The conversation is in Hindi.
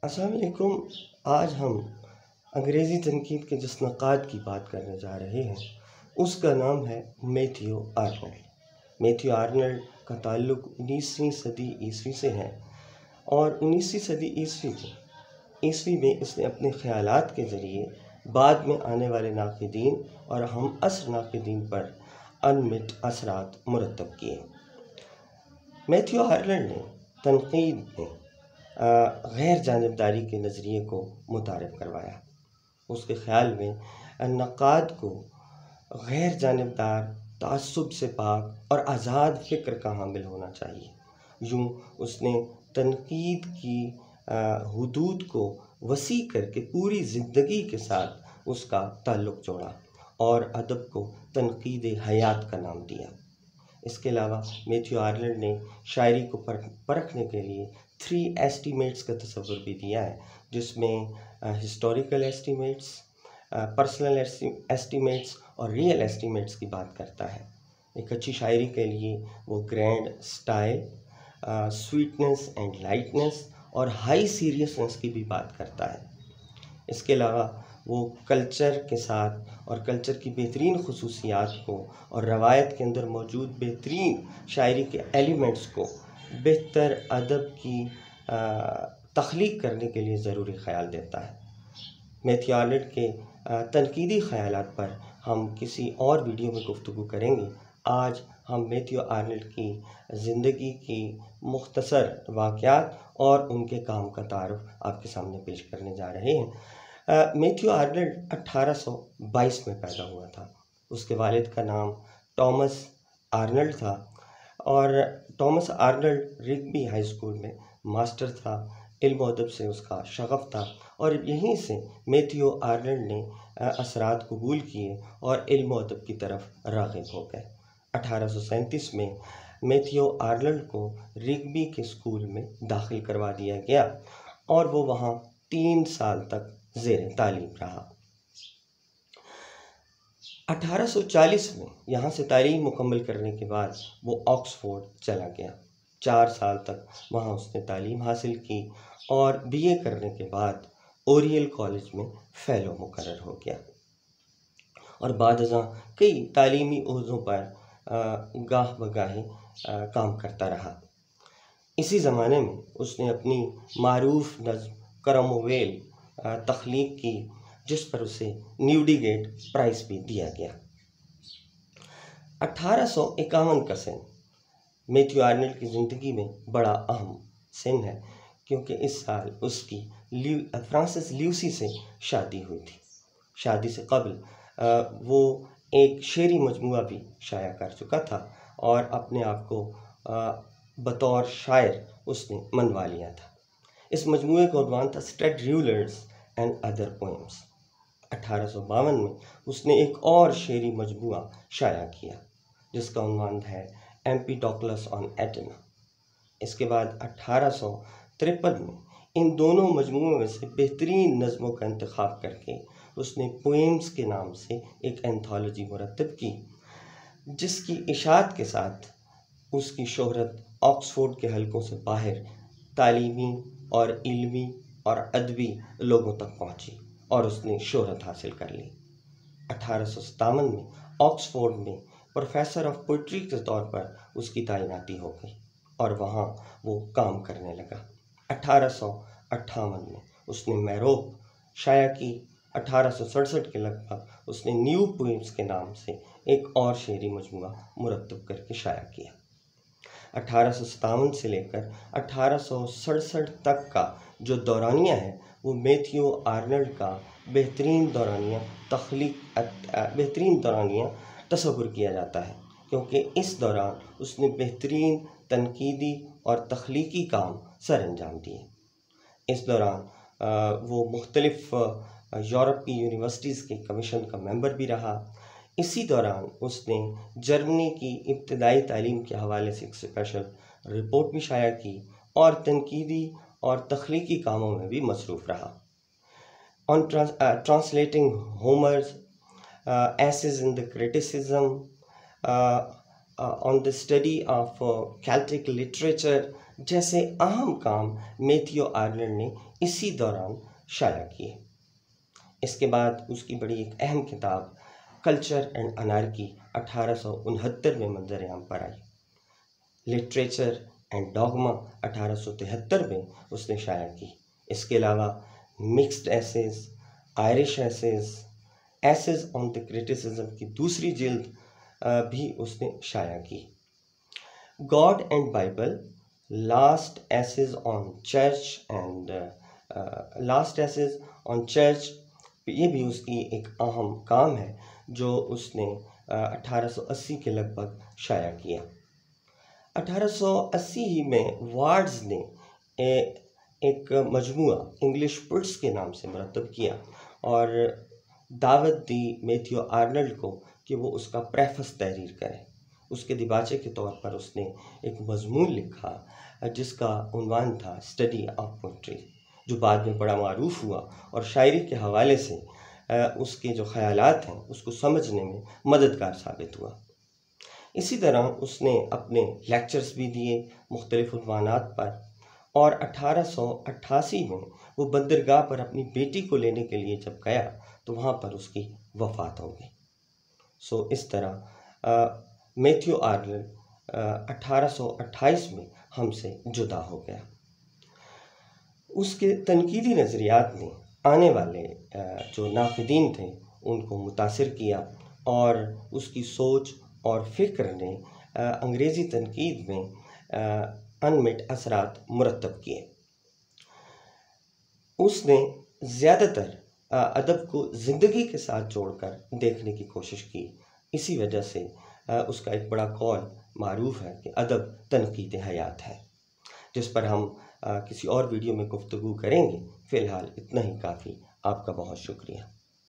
अस्सलाम वालेकुम। आज हम अंग्रेज़ी तनकीद के जिस नक़ाद की बात करने जा रहे हैं उसका नाम है मैथ्यू आर्नल्ड। मैथ्यू आर्नल्ड का ताल्लुक़ 19वीं सदी ईस्वी से है और 19वीं सदी ईस्वी में इसने अपने ख़यालात के ज़रिए बाद में आने वाले नाक़िदीन और हम असर नाक़िदीन पर अनमिट असरात मुरतब किए। मैथ्यू आर्नल्ड ने तनकीद में गैर जानिबदारी के नज़रिए को मुतारिफ़ करवाया। उसके ख़्याल में नक़ाद को गैर जानिबदार, तअस्सुब से पाक और आज़ाद फ़िक्र का हामिल होना चाहिए। यूँ उसने तनकीद की हुदूद को वसी करके पूरी ज़िंदगी के साथ उसका ताल्लुक़ जोड़ा और अदब को तनकीद हयात का नाम दिया। इसके अलावा मैथ्यू आर्नल्ड ने शायरी को परखने के लिए 3 एस्टीमेट्स का तसव्वुर भी दिया है, जिसमें हिस्टोरिकल एस्टीमेट्स, पर्सनल एस्टीमेट्स और रियल एस्टीमेट्स की बात करता है। एक अच्छी शायरी के लिए वो grand style, sweetness and lightness और हाई सीरियसनेस की भी बात करता है। इसके अलावा वो कल्चर के साथ और कल्चर की बेहतरीन खसूसियात को और रवायत के अंदर मौजूद बेहतरीन शायरी के एलिमेंट्स को बेहतर अदब की तख्लीक करने के लिए ज़रूरी ख़याल देता है। मैथ्यू आर्नल्ड के तनकीदी ख़यालात पर हम किसी और वीडियो में गुफ्तगू करेंगे। आज हम मैथ्यू आर्नल्ड की ज़िंदगी की मुख्तसर वाक़यात और उनके काम का तारुफ आपके सामने पेश करने जा रहे हैं। मैथ्यू आर्नल्ड 1822 में पैदा हुआ था। उसके वालिद का नाम टॉमस आर्नल्ड था और Thomas Arnold Rigby high school में मास्टर था। इल्म अदब से उसका शगफ़ था और यहीं से मैथ्यू आर्नल्ड ने असरात कबूल किए और इल्म अदब की तरफ राग़िब हो गए। 1837 में मैथ्यू आर्नल्ड को रिग्बी के स्कूल में दाखिल करवा दिया गया और वो वहाँ 3 साल तक ज़ेर तालीम रहा। 1840 में यहाँ से तालीम मुकम्मल करने के बाद वो ऑक्सफोर्ड चला गया। 4 साल तक वहाँ उसने तालीम हासिल की और बीए करने के बाद ओरियल कॉलेज में फ़ेलो मुकर्रर हो गया और बादअज़ां कई तालीमी ओहदों पर गाह बगाहे काम करता रहा। इसी ज़माने में उसने अपनी मारूफ़ नज़्म करमोवेल तख्लीक की, जिस पर उसे न्यूडिगेट प्राइज़ भी दिया गया। 1851 का सन मैथ्यू आर्नल्ड की ज़िंदगी में बड़ा अहम सन है, क्योंकि इस साल उसकी फ्रांसिस ल्यूसी से शादी हुई थी। शादी से कबल वो एक शेरी मजमुआ भी शाया कर चुका था और अपने आप को बतौर शायर उसने मनवा लिया था। इस मजमूए का उन्वान था strayed revellers and other poems. 1852 में उसने एक और शेरी मजमूआ शाया किया जिसका उन्वान है एम्पीडोक्लस ऑन एटेना। इसके बाद 1853 में इन दोनों मजमूओं में से बेहतरीन नज़्मों का इंतखाब करके उसने पोएम्स के नाम से एक एंथोलॉजी मुरतब की, जिसकी इशाअत के साथ उसकी शोहरत ऑक्सफोर्ड के हलकों से बाहर तालीमी और इल्मी और अदबी लोगों तक पहुंची और उसने शोहरत हासिल कर ली। 1857 में ऑक्सफोर्ड में प्रोफेसर ऑफ पोइट्री के तौर पर उसकी तैनाती हो गई और वहाँ वो काम करने लगा। 1858 में उसने मैरोप शाया की। 1867 के लगभग उसने न्यू पोएम्स के नाम से एक और शेरी मजमूआ मुरतब करके शाया किया। 1857 से लेकर 1867 तक का जो दौरानिया है वो मैथ्यू आर्नल्ड का बेहतरीन दौरानिया तस्वुर किया जाता है, क्योंकि इस दौरान उसने बेहतरीन तनकीदी और तख्लीकी काम सर अंजाम दिए। इस दौरान वो मुख्तलिफ़ यूरोप की यूनिवर्सिटीज़ के कमीशन का मेंबर भी रहा। इसी दौरान उसने जर्मनी की इब्तदाई तालीम के हवाले से एक स्पेशल रिपोर्ट भी शाया की और तनकीदी और तख्लीकी कामों में भी मसरूफ़ रहा। On translating Homer's, essays in the criticism, on the study of Celtic literature जैसे अहम काम मैथ्यू आर्नल्ड ने इसी दौरान शाया किए। इसके बाद उसकी बड़ी एक अहम किताब कल्चर एंड अनार्की 1869 में मंजर-ए-आम पर आई। लिटरेचर एंड डॉगमा 1873 में उसने शाया की। इसके अलावा mixed essays, Irish essays, essays on the criticism की दूसरी जिल्द भी उसने शाया की। God and Bible, last essays on church and last essays on church, ये भी उसकी एक अहम काम है जो उसने 1880 के लगभग शाया किया। 1880 ही में वार्ड्स ने एक मजमुआ इंग्लिश पुट्स के नाम से मुरतब किया और दावत दी मैथ्यू आर्नल्ड को कि वो उसका प्रेफस तहरीर करें। उसके दिबाचे के तौर पर उसने एक मजमून लिखा जिसका उन्वान था स्टडी ऑफ पोइट्री, जो बाद में बड़ा मारूफ हुआ और शायरी के हवाले से उसके जो ख़यालात हैं उसको समझने में मददगार साबित हुआ। इसी तरह उसने अपने लेक्चर्स भी दिए मुख्तलिफ उन्वानात पर और 1888 में वो बंदरगाह पर अपनी बेटी को लेने के लिए जब गया तो वहाँ पर उसकी वफ़ात हो गई। सो इस तरह मैथ्यू आर्नल्ड 1828 में हमसे जुदा हो गया। उसके तनकीदी नज़रियात ने आने वाले जो नाक़िदीन थे उनको मुतासिर किया और उसकी सोच और फ़िक्र ने अंग्रेज़ी तनकीद में अनमिट असरात मुरतब किए। उसने ज़्यादातर अदब को ज़िंदगी के साथ जोड़कर देखने की कोशिश की। इसी वजह से उसका एक बड़ा कौल मारूफ है कि अदब तनकीद हयात है, जिस पर हम किसी और वीडियो में गुफ्तगू करेंगे। फ़िलहाल इतना ही काफ़ी। आपका बहुत शुक्रिया।